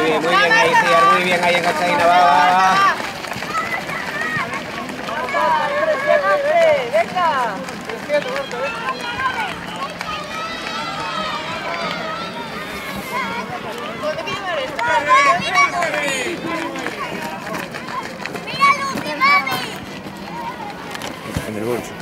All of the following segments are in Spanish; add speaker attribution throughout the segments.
Speaker 1: bien ahí, Ciar, muy bien ahí enganchadina, va.
Speaker 2: ¡Venga!
Speaker 1: En el bolso.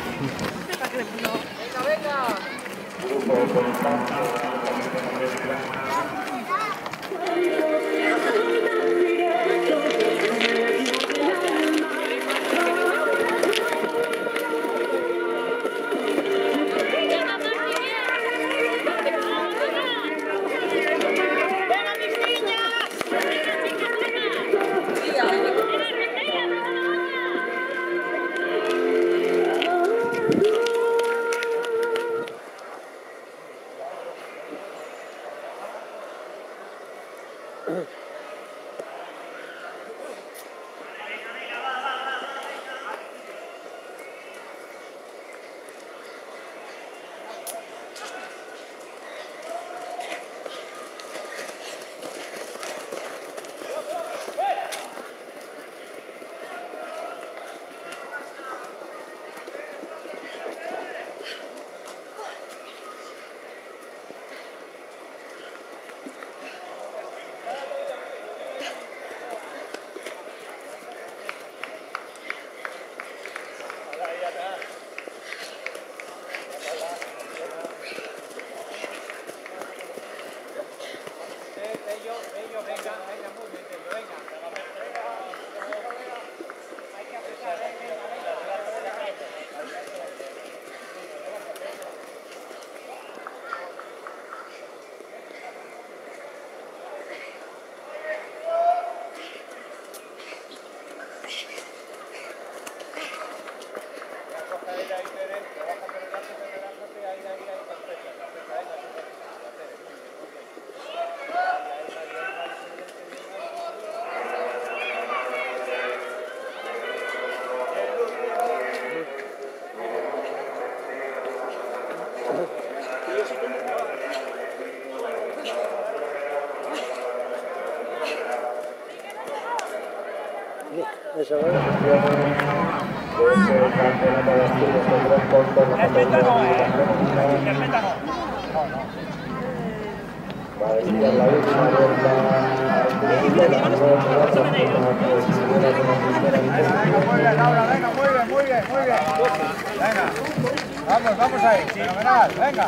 Speaker 3: Venga, vamos ahí, fenomenal, venga.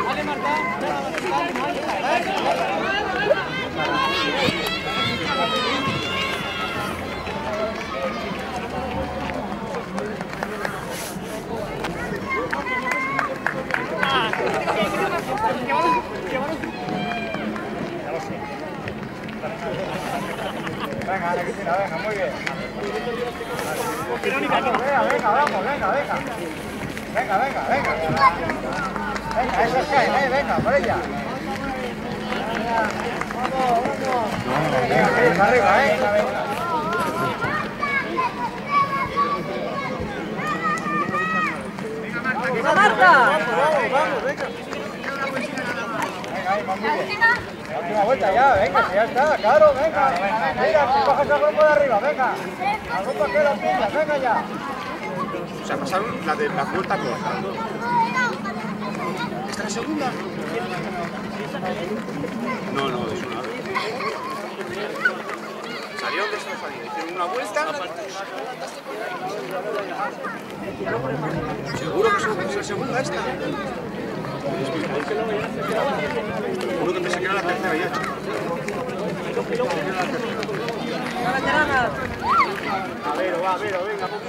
Speaker 3: Vale, Marta. Venga, Ana Cristina, venga, muy bien. Venga, vamos, venga. Venga, eso es caen, venga, por ella. Vamos. Venga, arriba, venga. ¡Venga, Marta! Vamos, venga. Venga, ahí, muy bien. La última vuelta ya, venga, ya está, claro, venga. Mira, si coges al grupo de arriba, venga. Al grupo que lo pilla, venga ya.
Speaker 1: O sea, pasaron la de la vuelta corta. ¿Esta es la segunda? No, es una vez. ¿Salieron de esa salida? ¿Hicieron una vuelta? ¿Seguro que es la segunda esta? Uno que pensé que era la tercera ya.
Speaker 3: A ver, venga, tampoco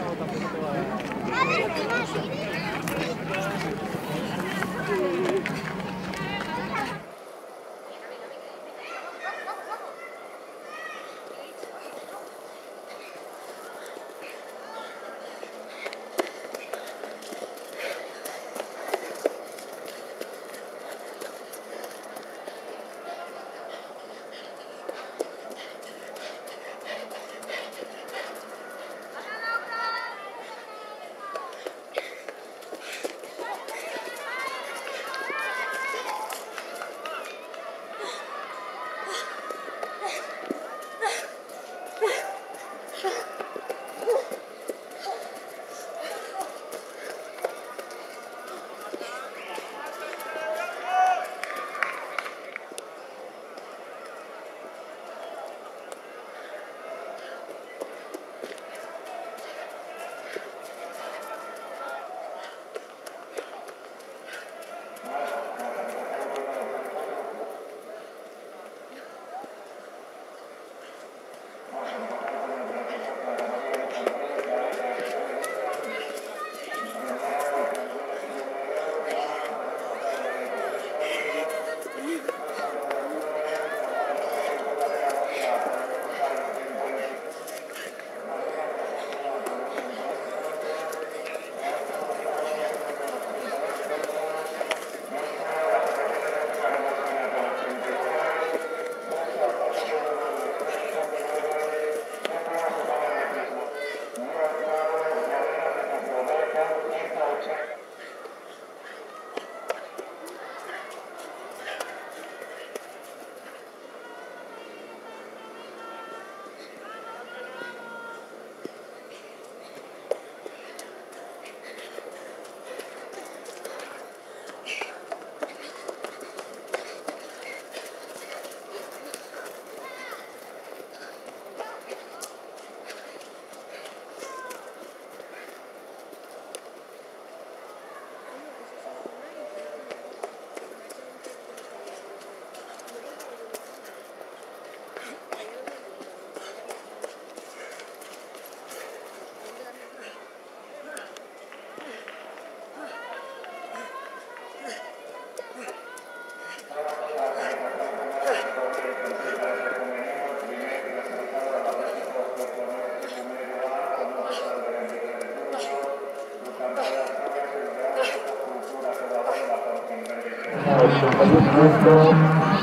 Speaker 3: ¡Vamos, vamos, vamos!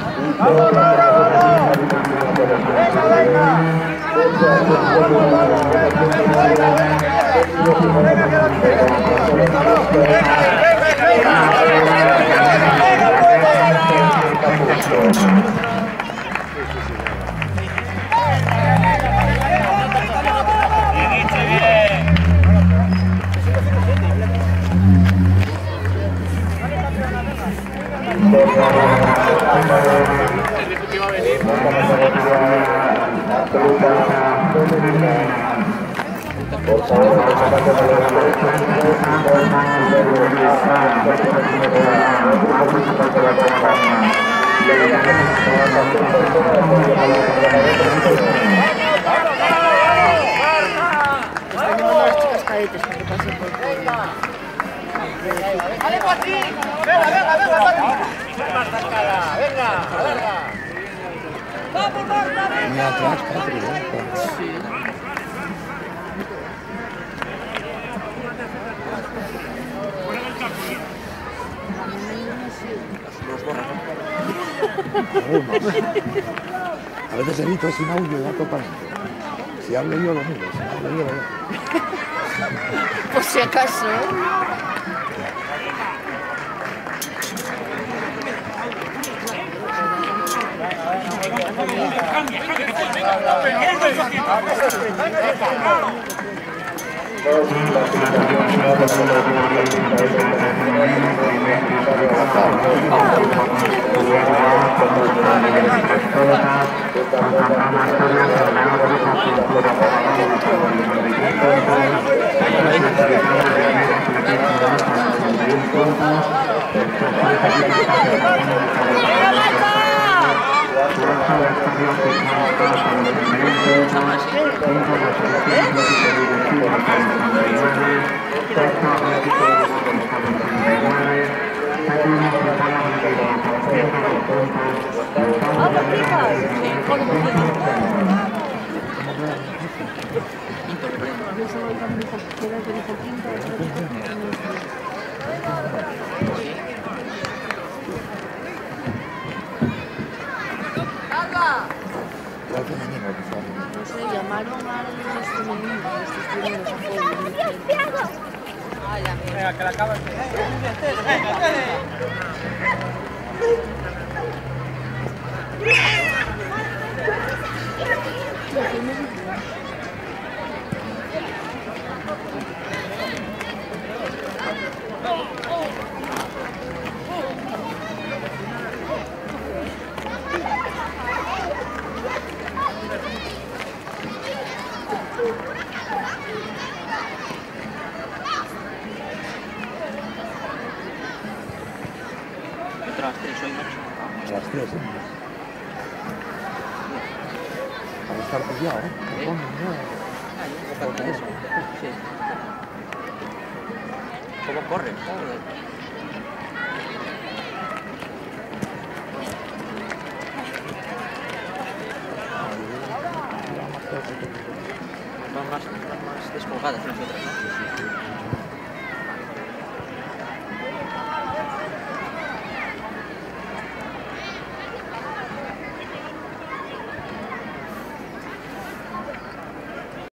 Speaker 3: ¡Venga, venga!
Speaker 2: A veces evito sin audio ya totalmente. Si hablo yo lo miro, si hablo yo lo veo.
Speaker 4: Por si acaso.
Speaker 3: Venga, que la acabas.
Speaker 2: Las 3, Para estar pillado,
Speaker 5: ¿Cómo corre? Van más descolgadas nosotras, ¿no?